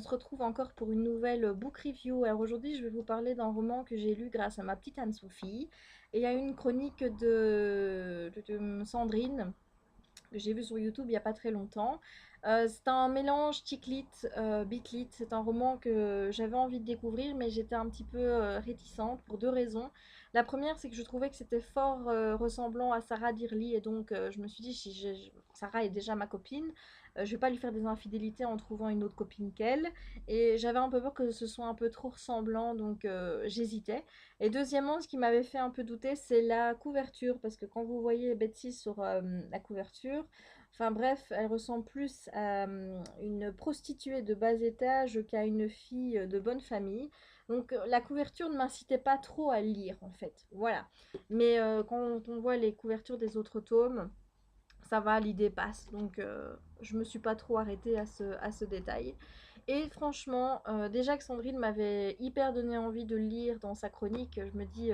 se retrouve encore pour une nouvelle book review. Alors aujourd'hui, je vais vous parler d'un roman que j'ai lu grâce à ma petite Anne-Sophie. Et il y a une chronique de Sandrine que j'ai vu sur YouTube il n'y a pas très longtemps. C'est un mélange chick-lit, beat-lit. C'est un roman que j'avais envie de découvrir, mais j'étais un petit peu réticente pour deux raisons. La première, c'est que je trouvais que c'était fort ressemblant à Sarah Dirley, et donc je me suis dit, si Sarah est déjà ma copine, je vais pas lui faire des infidélités en trouvant une autre copine qu'elle. Et j'avais un peu peur que ce soit un peu trop ressemblant, donc j'hésitais. Et deuxièmement, ce qui m'avait fait un peu douter, c'est la couverture, parce que quand vous voyez Betsy sur la couverture, enfin bref, elle ressemble plus à une prostituée de bas étage qu'à une fille de bonne famille. Donc la couverture ne m'incitait pas trop à lire en fait. Voilà. Mais quand on voit les couvertures des autres tomes, ça va, l'idée passe. Donc je me suis pas trop arrêtée à ce détail. Et franchement, déjà que Sandrine m'avait hyper donné envie de le lire dans sa chronique, je me dis,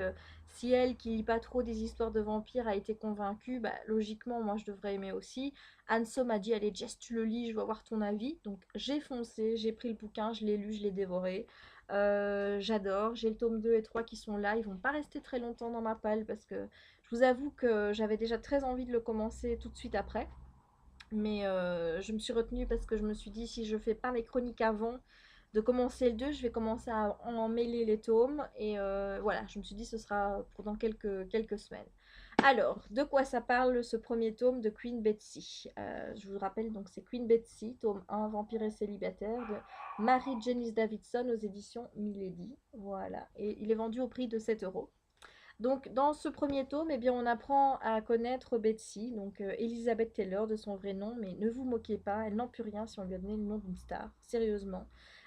si elle, qui lit pas trop des histoires de vampires, a été convaincue, bah, logiquement, moi je devrais aimer aussi. Anso m'a dit, allez Jess, tu le lis, je veux avoir ton avis. Donc j'ai foncé, j'ai pris le bouquin, je l'ai lu, je l'ai dévoré. J'adore, j'ai le tome 2 et 3 qui sont là, ils vont pas rester très longtemps dans ma palle parce que je vous avoue que j'avais déjà très envie de le commencer tout de suite après. Mais je me suis retenue parce que je me suis dit, si je fais pas mes chroniques avant de commencer le 2, je vais commencer à en emmêler les tomes. Et voilà, je me suis dit, ce sera pendant quelques semaines. Alors, de quoi ça parle ce premier tome de Queen Betsy? Je vous rappelle, donc c'est Queen Betsy, tome 1, Vampire et célibataire, de Mary Janice Davidson aux éditions Milady. Voilà, et il est vendu au prix de 7 €. Donc, dans ce premier tome, eh bien, on apprend à connaître Betsy, donc Elizabeth Taylor de son vrai nom, mais ne vous moquez pas, elle n'en peut rien si on lui a donné le nom d'une star, sérieusement.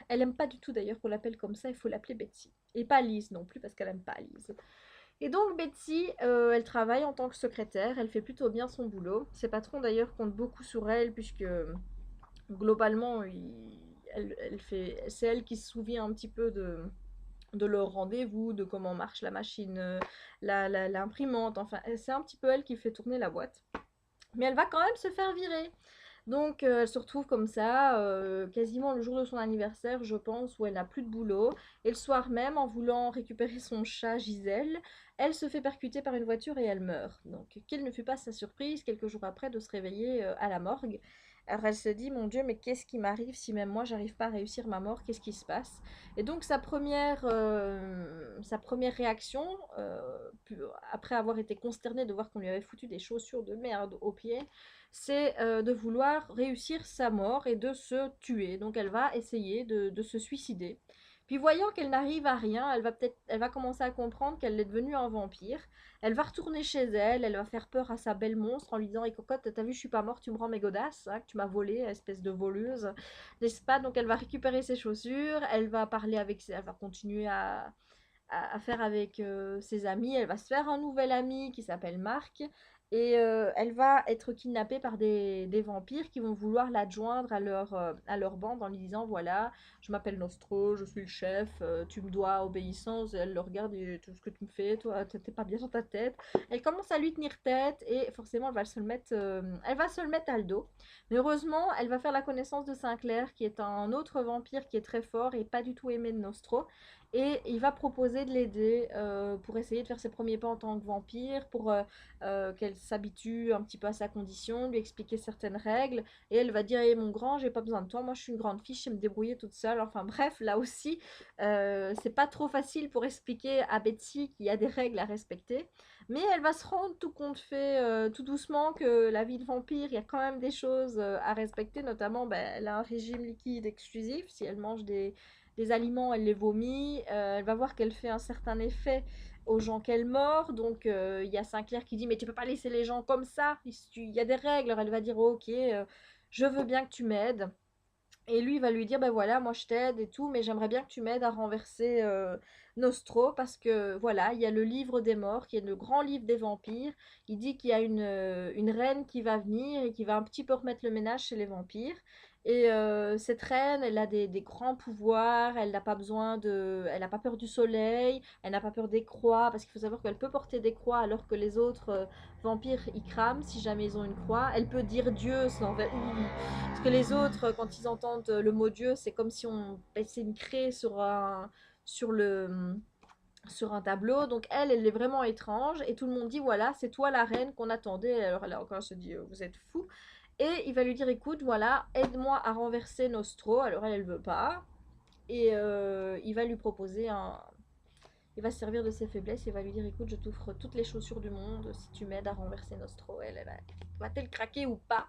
Elle aime pas du tout d'ailleurs qu'on l'appelle comme ça, il faut l'appeler Betsy. Et pas Liz non plus, parce qu'elle aime pas Liz. Et donc Betsy, elle travaille en tant que secrétaire, elle fait plutôt bien son boulot. Ses patrons d'ailleurs comptent beaucoup sur elle, puisque globalement, c'est elle qui se souvient un petit peu de leur rendez-vous, de comment marche la machine, l'imprimante, enfin, c'est un petit peu elle qui fait tourner la boîte. Mais elle va quand même se faire virer. Donc elle se retrouve comme ça, quasiment le jour de son anniversaire, je pense, où elle n'a plus de boulot. Et le soir même, en voulant récupérer son chat Gisèle, elle se fait percuter par une voiture et elle meurt. Donc quelle ne fut pas sa surprise, quelques jours après, de se réveiller à la morgue. Alors elle se dit, mon Dieu, mais qu'est-ce qui m'arrive si même moi j'arrive pas à réussir ma mort? Qu'est-ce qui se passe? Et donc sa première réaction, après avoir été consternée de voir qu'on lui avait foutu des chaussures de merde aux pieds, c'est de vouloir réussir sa mort et de se tuer. Donc elle va essayer de se suicider. Puis voyant qu'elle n'arrive à rien, elle va commencer à comprendre qu'elle est devenue un vampire. Elle va retourner chez elle, elle va faire peur à sa belle monstre en lui disant: «Et cocotte, t'as vu, je suis pas morte, tu me rends mes godasses, hein, que tu m'as volé, espèce de voleuse, n'est-ce pas?» Donc elle va récupérer ses chaussures, elle va parler elle va continuer à faire avec ses amis. Elle va se faire un nouvel ami qui s'appelle Marc. Et elle va être kidnappée par des vampires qui vont vouloir l'adjoindre à leur bande en lui disant: voilà, je m'appelle Nostro, je suis le chef, tu me dois obéissance. Et elle le regarde et tout ce que tu me fais, toi, t'es pas bien dans ta tête. Elle commence à lui tenir tête et forcément elle va se le mettre à le dos. Mais heureusement, elle va faire la connaissance de Sinclair qui est un autre vampire qui est très fort et pas du tout aimé de Nostro. Et il va proposer de l'aider pour essayer de faire ses premiers pas en tant que vampire, pour qu'elle s'habitue un petit peu à sa condition, lui expliquer certaines règles. Et elle va dire: «Eh mon grand, j'ai pas besoin de toi, moi je suis une grande fille, je sais me débrouiller toute seule.» Enfin bref, là aussi, c'est pas trop facile pour expliquer à Betsy qu'il y a des règles à respecter. Mais elle va se rendre tout compte fait, tout doucement, que la vie de vampire, il y a quand même des choses à respecter, notamment ben, elle a un régime liquide exclusif. Si elle mange des aliments, elle les vomit. Elle va voir qu'elle fait un certain effet aux gens qu'elle mord. Donc il y a Sinclair qui dit: mais tu peux pas laisser les gens comme ça, il y a des règles. Alors elle va dire: ok, je veux bien que tu m'aides. Et lui, il va lui dire: ben voilà, moi je t'aide et tout, mais j'aimerais bien que tu m'aides à renverser Nostro, parce que voilà, il y a le livre des morts, qui est le grand livre des vampires. Il dit qu'il y a une reine qui va venir et qui va un petit peu remettre le ménage chez les vampires. Et cette reine, elle a des grands pouvoirs, elle n'a pas peur du soleil, elle n'a pas peur des croix, parce qu'il faut savoir qu'elle peut porter des croix alors que les autres vampires, ils crament si jamais ils ont une croix. Elle peut dire Dieu sans... Parce que les autres, quand ils entendent le mot Dieu, c'est comme si on passait une craie sur le sur un tableau. Donc elle est vraiment étrange et tout le monde dit voilà, c'est toi la reine qu'on attendait. Alors là encore, elle se dit vous êtes fou. Et il va lui dire écoute, voilà, aide-moi à renverser Nostro. Alors elle veut pas. Et il va lui proposer un. Il va se servir de ses faiblesses. Il va lui dire écoute, je t'offre toutes les chaussures du monde si tu m'aides à renverser Nostro. Elle va-t-elle craquer ou pas?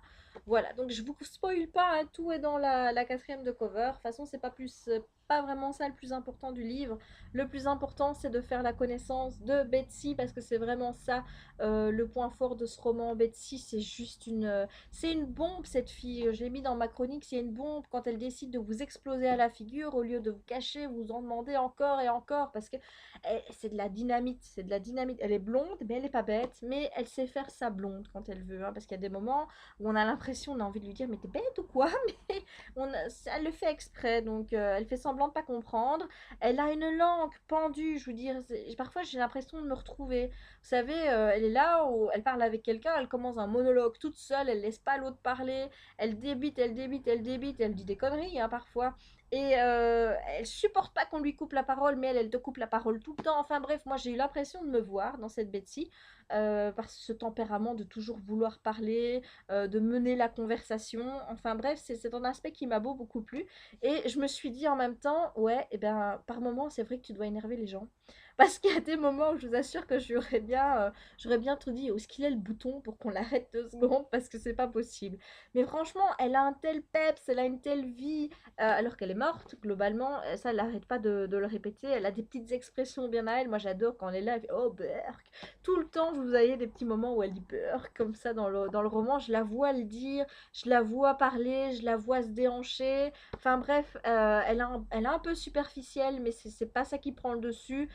Voilà, donc je vous spoil pas, hein, tout est dans la quatrième de cover. De toute façon, c'est pas plus, pas vraiment ça le plus important du livre. Le plus important, c'est de faire la connaissance de Betsy parce que c'est vraiment ça le point fort de ce roman. Betsy, c'est juste c'est une bombe cette fille. Je l'ai mis dans ma chronique, c'est une bombe quand elle décide de vous exploser à la figure au lieu de vous cacher, vous en demandez encore et encore parce que c'est de la dynamite, c'est de la dynamite. Elle est blonde, mais elle est pas bête, mais elle sait faire sa blonde quand elle veut, hein, parce qu'il y a des moments où on a l'impression, on a envie de lui dire mais t'es bête ou quoi? Mais elle le fait exprès, donc elle fait semblant de pas comprendre. Elle a une langue pendue, je veux dire, parfois j'ai l'impression de me retrouver. Vous savez, elle est là, elle parle avec quelqu'un, elle commence un monologue toute seule, elle laisse pas l'autre parler, elle débite, elle débite, elle débite, elle dit des conneries hein, parfois. Et elle supporte pas qu'on lui coupe la parole, mais elle te coupe la parole tout le temps. Enfin bref, moi j'ai eu l'impression de me voir dans cette Betsy, par ce tempérament de toujours vouloir parler, de mener la conversation. Enfin bref, c'est un aspect qui m'a beaucoup plu. Et je me suis dit en même temps, ouais, et ben par moment c'est vrai que tu dois énerver les gens. Parce qu'il y a des moments où je vous assure que j'aurais bien tout dit, où est-ce qu'il est le bouton pour qu'on l'arrête 2 secondes, parce que c'est pas possible. Mais franchement, elle a un tel peps, elle a une telle vie, alors qu'elle est morte, globalement, ça, elle n'arrête pas de le répéter. Elle a des petites expressions bien à elle. Moi, j'adore quand elle est là, elle fait Oh, Burk. Tout le temps, vous avez des petits moments où elle dit Burk, comme ça dans le roman. Je la vois le dire, je la vois parler, je la vois se déhancher. Enfin, bref, elle est un peu superficielle, mais c'est pas ça qui prend le dessus.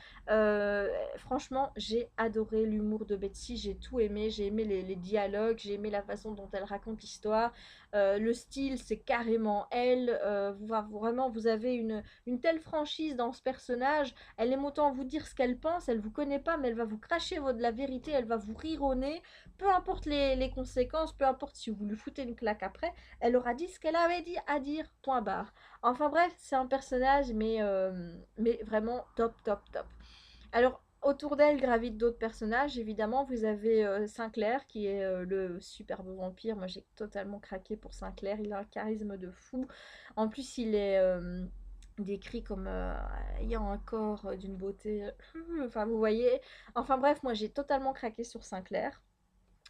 Franchement, j'ai adoré l'humour de Betsy, j'ai tout aimé. J'ai aimé les dialogues, j'ai aimé la façon dont elle raconte l'histoire. Le style, c'est carrément elle. Vraiment, vous avez une telle franchise dans ce personnage. Elle aime autant vous dire ce qu'elle pense. Elle vous connaît pas, mais elle va vous cracher la vérité. Elle va vous rire au nez. Peu importe les conséquences, peu importe si vous lui foutez une claque après, elle aura dit ce qu'elle avait dit à dire. Point barre. Enfin bref, c'est un personnage, mais vraiment top, top, top. Alors, autour d'elle gravitent d'autres personnages. Évidemment, vous avez Sinclair, qui est le superbe vampire. Moi, j'ai totalement craqué pour Sinclair. Il a un charisme de fou. En plus, il est décrit comme ayant un corps d'une beauté. Enfin, vous voyez. Enfin, bref, moi, j'ai totalement craqué sur Sinclair.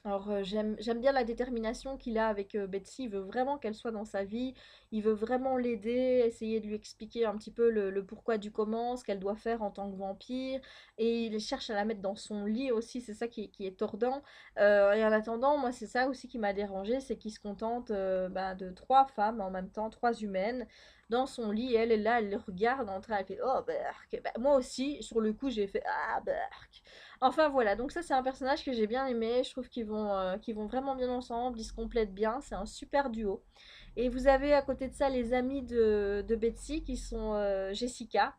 Alors, j'aime bien la détermination qu'il a avec Betsy. Il veut vraiment qu'elle soit dans sa vie. Il veut vraiment l'aider, essayer de lui expliquer un petit peu le pourquoi du comment, ce qu'elle doit faire en tant que vampire. Et il cherche à la mettre dans son lit aussi. C'est ça qui est tordant. Et en attendant, moi, c'est ça aussi qui m'a dérangé, c'est qu'il se contente de 3 femmes en même temps, 3 humaines, dans son lit. Et elle est là, elle le regarde en train, elle fait Oh, Berk. Bah, moi aussi, sur le coup, j'ai fait Ah, Berk. Enfin voilà, donc ça c'est un personnage que j'ai bien aimé, je trouve qu'ils vont vraiment bien ensemble, ils se complètent bien, c'est un super duo. Et vous avez à côté de ça les amis de Betsy qui sont Jessica,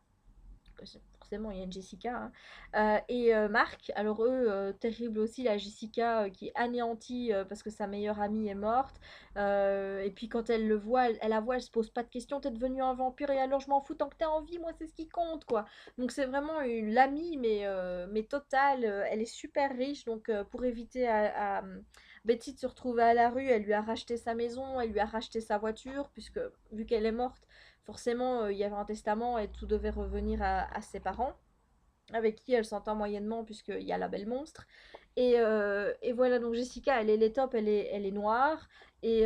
forcément il y a une Jessica, hein, et Marc. Alors eux, terrible aussi, la Jessica qui est anéantie parce que sa meilleure amie est morte. Et puis quand elle le voit, elle la voit, elle se pose pas de questions, t'es devenu un vampire et alors je m'en fous tant que t'es en vie, moi c'est ce qui compte quoi. Donc c'est vraiment l'amie mais totale, elle est super riche donc pour éviter à Betty de se retrouver à la rue, elle lui a racheté sa maison, elle lui a racheté sa voiture puisque vu qu'elle est morte, forcément, il y avait un testament et tout devait revenir à ses parents, avec qui elle s'entend moyennement puisqu'il y a la belle monstre. Et voilà, donc Jessica, elle est top, elle est noire. Et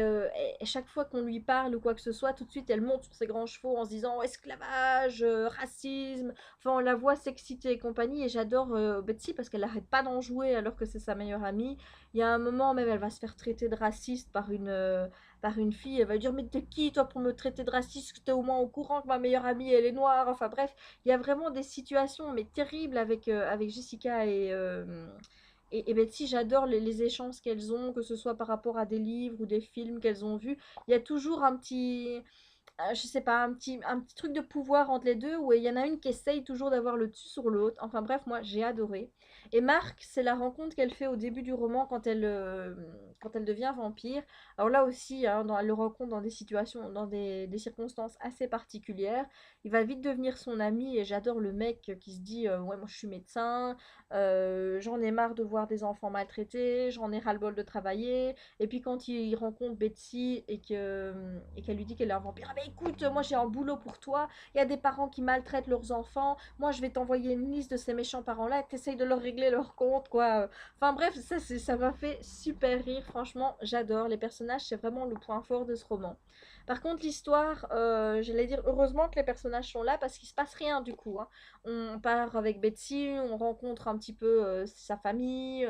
chaque fois qu'on lui parle ou quoi que ce soit, tout de suite, elle monte sur ses grands chevaux en se disant esclavage, racisme. Enfin, on la voit s'exciter et compagnie. Et j'adore Betsy parce qu'elle n'arrête pas d'en jouer alors que c'est sa meilleure amie. Il y a un moment même, elle va se faire traiter de raciste par une fille. Elle va lui dire mais t'es qui toi pour me traiter de raciste? T'es au moins au courant que ma meilleure amie elle est noire. Enfin bref, il y a vraiment des situations mais terribles avec Jessica et Betsy, j'adore les échanges qu'elles ont, que ce soit par rapport à des livres ou des films qu'elles ont vus. Il y a toujours un petit, je sais pas, un petit truc de pouvoir entre les deux où il y en a une qui essaye toujours d'avoir le dessus sur l'autre. Enfin bref, moi j'ai adoré. Et Marc, c'est la rencontre qu'elle fait au début du roman quand elle devient vampire. Alors là aussi, hein, elle le rencontre dans des situations, dans des circonstances assez particulières. Il va vite devenir son ami et j'adore le mec qui se dit ouais, moi je suis médecin, j'en ai marre de voir des enfants maltraités, j'en ai ras-le-bol de travailler. Et puis quand il rencontre Betsy et qu'elle lui dit qu'elle est un vampire, ah bah écoute, moi j'ai un boulot pour toi, il y a des parents qui maltraitent leurs enfants, moi je vais t'envoyer une liste de ces méchants parents-là, t'essayes de leur régler leur compte, quoi. Enfin bref, ça m'a fait super rire, franchement, j'adore. Les personnages, c'est vraiment le point fort de ce roman. Par contre, l'histoire, j'allais dire, heureusement que les personnages sont là parce qu'il se passe rien du coup, hein. On part avec Betsy, on rencontre un petit peu sa famille,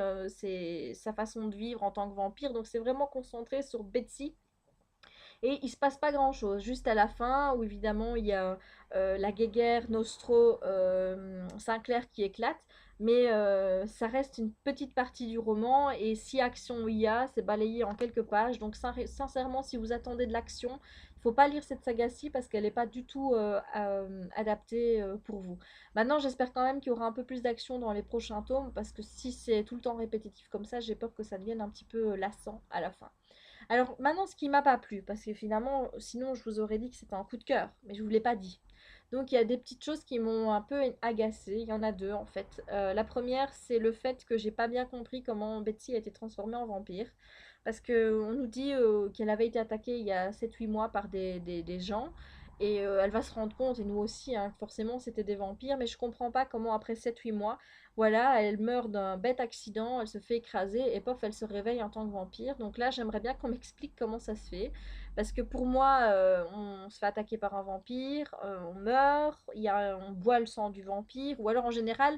sa façon de vivre en tant que vampire. Donc c'est vraiment concentré sur Betsy. Et il se passe pas grand chose, juste à la fin où évidemment il y a la guéguerre Nostro Sinclair qui éclate, mais ça reste une petite partie du roman et si action il y a, c'est balayé en quelques pages. Donc sincèrement, si vous attendez de l'action, il faut pas lire cette saga-ci parce qu'elle n'est pas du tout adaptée pour vous. Maintenant, j'espère quand même qu'il y aura un peu plus d'action dans les prochains tomes parce que si c'est tout le temps répétitif comme ça, j'ai peur que ça devienne un petit peu lassant à la fin. Alors maintenant, ce qui m'a pas plu, parce que finalement, sinon je vous aurais dit que c'était un coup de cœur, mais je vous l'ai pas dit. Donc il y a des petites choses qui m'ont un peu agacée. Il y en a deux en fait. La première, c'est le fait que j'ai pas bien compris comment Betsy a été transformée en vampire. Parce que on nous dit qu'elle avait été attaquée il y a 7 8 mois par des gens. Et elle va se rendre compte, et nous aussi, hein, que forcément c'était des vampires, mais je comprends pas comment après 7 8 mois, voilà, elle meurt d'un bête accident, elle se fait écraser, et pof, elle se réveille en tant que vampire. Donc là, j'aimerais bien qu'on m'explique comment ça se fait. Parce que pour moi, on se fait attaquer par un vampire, on meurt, on boit le sang du vampire, ou alors en général,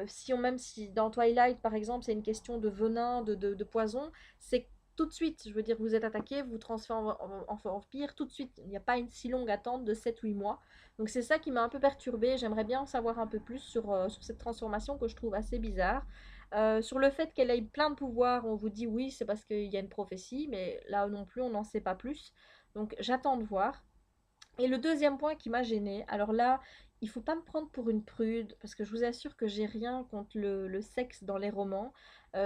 si même si dans Twilight par exemple, c'est une question de venin, de poison, c'est tout de suite, je veux dire, vous êtes attaqué, vous vous transformez en vampire, tout de suite, il n'y a pas une si longue attente de 7 8 mois. Donc c'est ça qui m'a un peu perturbée, j'aimerais bien en savoir un peu plus sur cette transformation que je trouve assez bizarre. Sur le fait qu'elle ait plein de pouvoirs, on vous dit oui, c'est parce qu'il y a une prophétie, mais là non plus, on n'en sait pas plus. Donc j'attends de voir. Et le deuxième point qui m'a gênée, alors là, il faut pas me prendre pour une prude, parce que je vous assure que j'ai rien contre le sexe dans les romans.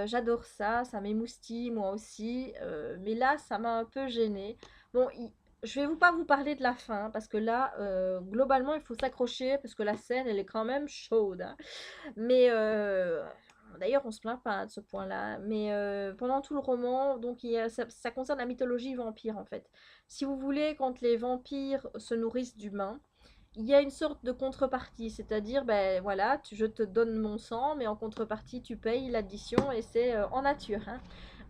J'adore ça, ça m'émoustille moi aussi, mais là, ça m'a un peu gênée. Bon, je vais pas vous parler de la fin, parce que là, globalement, il faut s'accrocher, parce que la scène, elle est quand même chaude, hein. Mais d'ailleurs, on se plaint pas de ce point-là. Mais pendant tout le roman, donc ça concerne la mythologie vampire en fait. Si vous voulez, quand les vampires se nourrissent d'humains, il y a une sorte de contrepartie, c'est-à-dire, ben voilà, je te donne mon sang, mais en contrepartie, tu payes l'addition et c'est en nature, hein.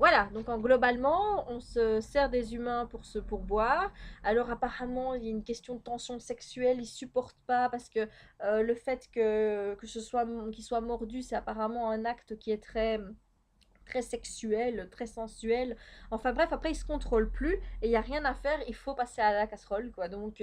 Voilà, donc globalement, on se sert des humains pour boire. Alors apparemment, il y a une question de tension sexuelle, ils supportent pas parce que le fait que ce soit qu'il soit mordu, c'est apparemment un acte qui est très sexuel, très sensuel. Enfin bref, après il se contrôle plus et il y a rien à faire, il faut passer à la casserole quoi. Donc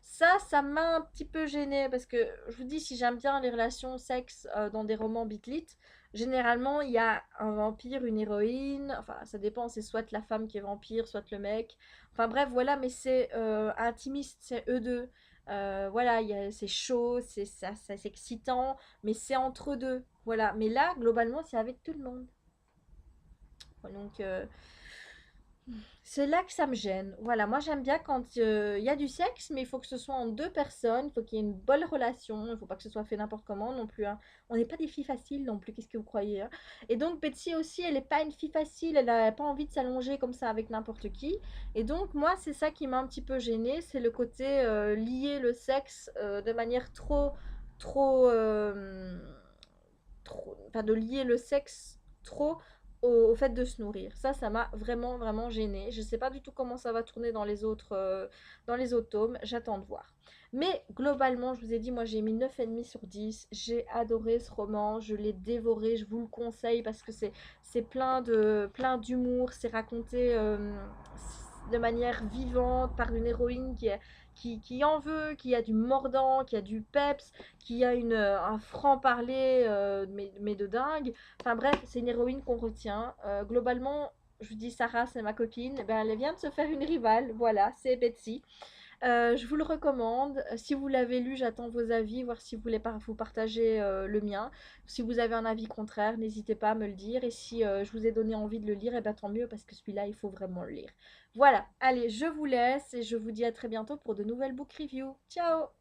ça m'a un petit peu gênée parce que je vous dis si j'aime bien les relations sexe dans des romans bitlit, généralement il y a un vampire, une héroïne, enfin ça dépend, c'est soit la femme qui est vampire, soit le mec. Enfin bref, voilà, mais c'est intimiste, c'est eux deux. Voilà, c'est chaud, c'est excitant, mais c'est entre eux deux. Voilà, mais là, globalement, c'est avec tout le monde. Donc, c'est là que ça me gêne. Voilà, moi j'aime bien quand il y a du sexe, mais il faut que ce soit en deux personnes, il faut qu'il y ait une bonne relation, il ne faut pas que ce soit fait n'importe comment non plus, hein. On n'est pas des filles faciles non plus, qu'est-ce que vous croyez, hein. Et donc Betsy aussi, elle n'est pas une fille facile, elle n'a pas envie de s'allonger comme ça avec n'importe qui. Et donc moi, c'est ça qui m'a un petit peu gênée, c'est le côté lier le sexe de manière trop, enfin de lier le sexe trop au fait de se nourrir. Ça m'a vraiment, vraiment gênée. Je ne sais pas du tout comment ça va tourner dans les autres tomes. J'attends de voir. Mais globalement, je vous ai dit, moi j'ai mis 9,5 sur 10. J'ai adoré ce roman. Je l'ai dévoré. Je vous le conseille parce que c'est plein d'humour. C'est raconté de manière vivante par une héroïne qui en veut, qui a du mordant, qui a du peps, qui a un franc-parler, mais de dingue. Enfin bref, c'est une héroïne qu'on retient. Globalement, je vous dis Sarah, c'est ma copine, eh ben, elle vient de se faire une rivale, voilà, c'est Betsy. Je vous le recommande. Si vous l'avez lu, j'attends vos avis, voir si vous voulez vous partager le mien. Si vous avez un avis contraire, n'hésitez pas à me le dire. Et si je vous ai donné envie de le lire, et ben tant mieux parce que celui-là, il faut vraiment le lire. Voilà, allez, je vous laisse et je vous dis à très bientôt pour de nouvelles book reviews. Ciao!